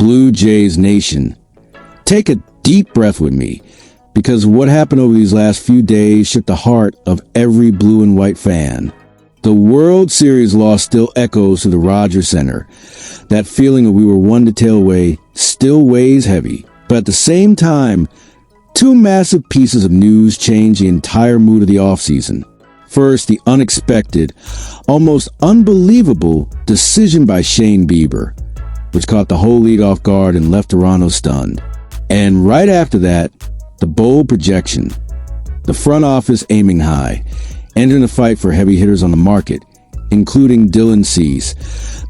Blue Jays Nation. Take a deep breath with me, because what happened over these last few days shook the heart of every blue and white fan. The World Series loss still echoes through the Rogers Center. That feeling of we were one detail away still weighs heavy. But at the same time, two massive pieces of news changed the entire mood of the offseason. First, the unexpected, almost unbelievable decision by Shane Bieber, which caught the whole league off guard and left Toronto stunned. And right after that, the bold projection. The front office aiming high, entering the fight for heavy hitters on the market, including Dylan Cease,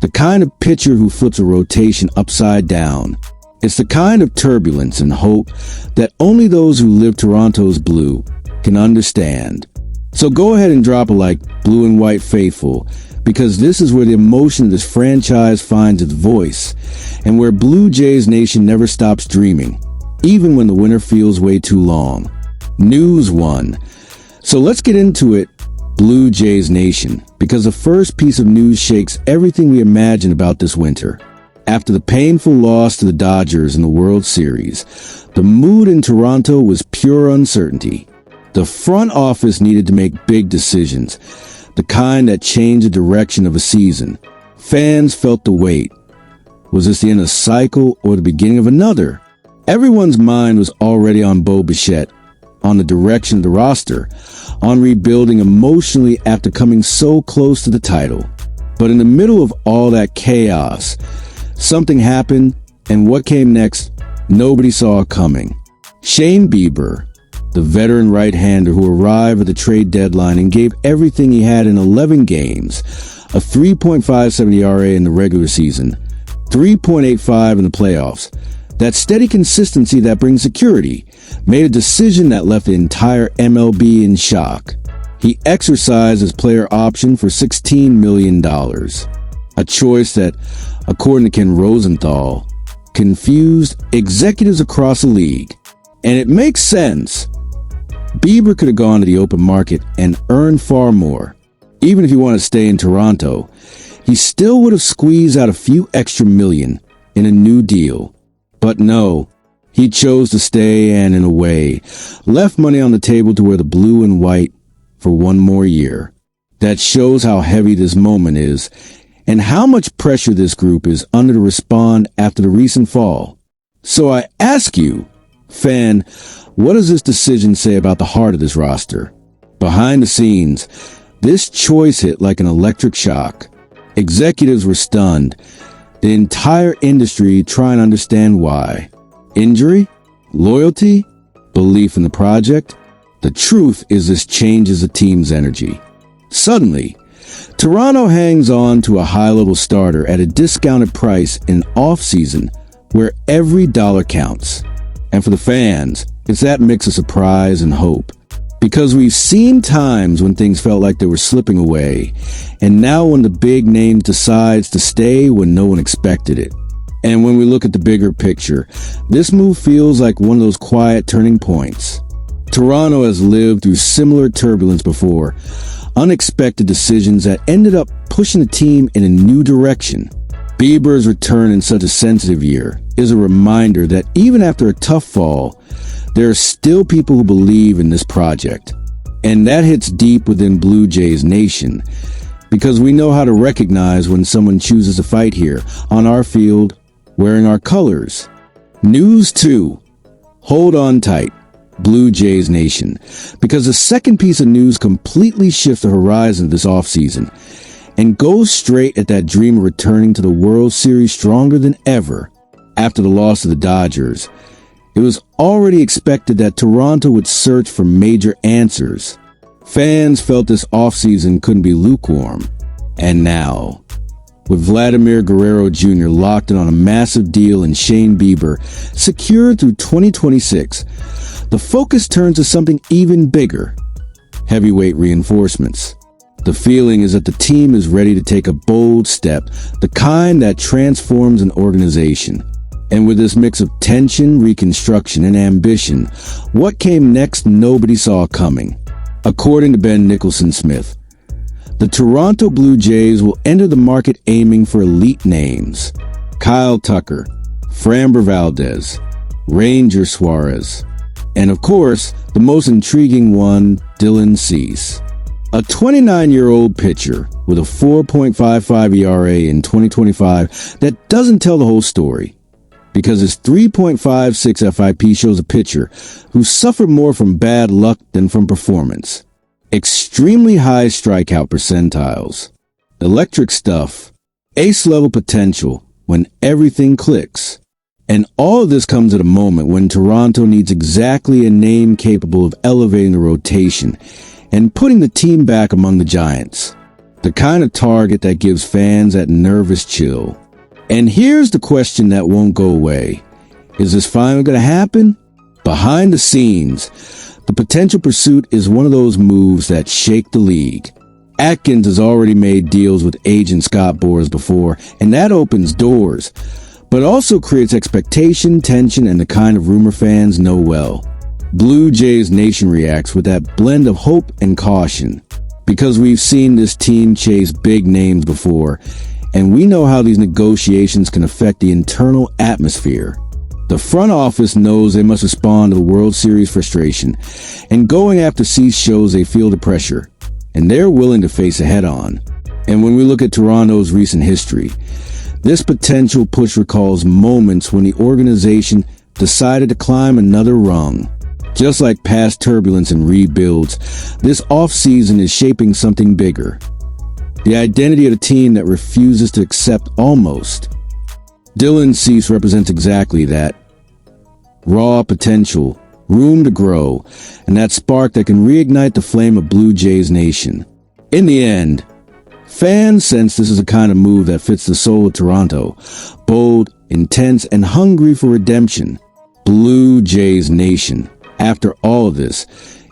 the kind of pitcher who flips a rotation upside down. It's the kind of turbulence and hope that only those who live Toronto's blue can understand. So go ahead and drop a like, blue and white faithful, because this is where the emotion of this franchise finds its voice, and where Blue Jays Nation never stops dreaming, even when the winter feels way too long. News 1. So let's get into it, Blue Jays Nation, because the first piece of news shakes everything we imagined about this winter. After the painful loss to the Dodgers in the World Series, the mood in Toronto was pure uncertainty. The front office needed to make big decisions, the kind that changed the direction of a season. Fans felt the weight. Was this the end of a cycle or the beginning of another? Everyone's mind was already on Bo Bichette, on the direction of the roster, on rebuilding emotionally after coming so close to the title. But in the middle of all that chaos, something happened, and what came next, nobody saw coming. Shane Bieber, the veteran right-hander who arrived at the trade deadline and gave everything he had in 11 games, a 3.57 ERA in the regular season, 3.85 in the playoffs. That steady consistency that brings security made a decision that left the entire MLB in shock. He exercised his player option for $16 million, a choice that, according to Ken Rosenthal, confused executives across the league. And it makes sense. Bieber could have gone to the open market and earned far more. Even if he wanted to stay in Toronto, he still would have squeezed out a few extra million in a new deal. But no, he chose to stay and, in a way, left money on the table to wear the blue and white for one more year. That shows how heavy this moment is and how much pressure this group is under to respond after the recent fall. So I ask you, fan, what does this decision say about the heart of this roster? Behind the scenes, this choice hit like an electric shock. Executives were stunned. The entire industry trying to understand why. Injury? Loyalty? Belief in the project? The truth is this changes the team's energy. Suddenly, Toronto hangs on to a high-level starter at a discounted price in offseason where every dollar counts. And for the fans, it's that mix of surprise and hope. Because we've seen times when things felt like they were slipping away, and now when the big name decides to stay when no one expected it. And when we look at the bigger picture, this move feels like one of those quiet turning points. Toronto has lived through similar turbulence before, unexpected decisions that ended up pushing the team in a new direction. Bieber's return in such a sensitive year is a reminder that even after a tough fall, there are still people who believe in this project. And that hits deep within Blue Jays Nation, because we know how to recognize when someone chooses to fight here, on our field, wearing our colors. News 2. Hold on tight, Blue Jays Nation, because the second piece of news completely shifts the horizon of this offseason and goes straight at that dream of returning to the World Series stronger than ever after the loss of the Dodgers. It was already expected that Toronto would search for major answers. Fans felt this offseason couldn't be lukewarm. And now, with Vladimir Guerrero Jr. locked in on a massive deal and Shane Bieber secured through 2026, the focus turns to something even bigger: heavyweight reinforcements. The feeling is that the team is ready to take a bold step, the kind that transforms an organization. And with this mix of tension, reconstruction, and ambition, what came next nobody saw coming. According to Ben Nicholson-Smith, the Toronto Blue Jays will enter the market aiming for elite names: Kyle Tucker, Framber Valdez, Ranger Suarez, and of course, the most intriguing one, Dylan Cease. A 29-year-old pitcher with a 4.55 ERA in 2025 that doesn't tell the whole story, because his 3.56 FIP shows a pitcher who suffered more from bad luck than from performance. Extremely high strikeout percentiles, electric stuff, ace-level potential when everything clicks. And all of this comes at a moment when Toronto needs exactly a name capable of elevating the rotation and putting the team back among the giants. The kind of target that gives fans that nervous chill. And here's the question that won't go away. Is this finally going to happen? Behind the scenes, the potential pursuit is one of those moves that shake the league. Atkins has already made deals with agent Scott Boras before, and that opens doors, but also creates expectation, tension, and the kind of rumor fans know well. Blue Jays Nation reacts with that blend of hope and caution, because we've seen this team chase big names before, and we know how these negotiations can affect the internal atmosphere. The front office knows they must respond to the World Series frustration, and going after Cease shows they feel the pressure, and they're willing to face it head-on. And when we look at Toronto's recent history, this potential push recalls moments when the organization decided to climb another rung. Just like past turbulence and rebuilds, this offseason is shaping something bigger. The identity of a team that refuses to accept almost. Dylan Cease represents exactly that. Raw potential, room to grow, and that spark that can reignite the flame of Blue Jays Nation. In the end, fans sense this is a kind of move that fits the soul of Toronto. Bold, intense, and hungry for redemption. Blue Jays Nation. After all of this,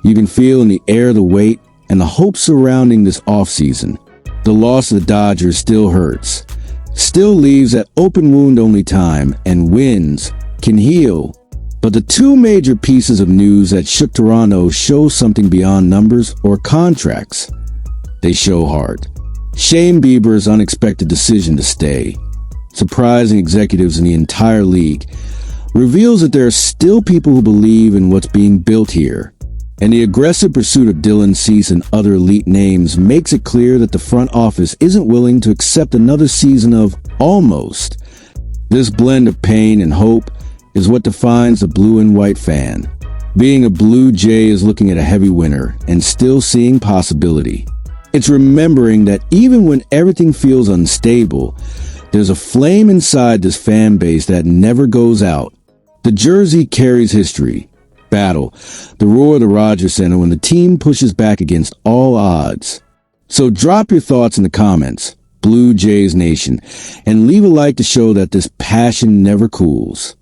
you can feel in the air the weight and the hope surrounding this offseason. The loss of the Dodgers still hurts. Still leaves that open wound only time, and wins can heal. But the two major pieces of news that shook Toronto show something beyond numbers or contracts. They show heart. Shane Bieber's unexpected decision to stay, surprising executives in the entire league, reveals that there are still people who believe in what's being built here. And the aggressive pursuit of Dylan Cease and other elite names makes it clear that the front office isn't willing to accept another season of almost. This blend of pain and hope is what defines the blue and white fan. Being a Blue Jay is looking at a heavy winter and still seeing possibility. It's remembering that even when everything feels unstable, there's a flame inside this fan base that never goes out. The jersey carries history, battle, the roar of the Rogers Center when the team pushes back against all odds. So drop your thoughts in the comments, Blue Jays Nation, and leave a like to show that this passion never cools.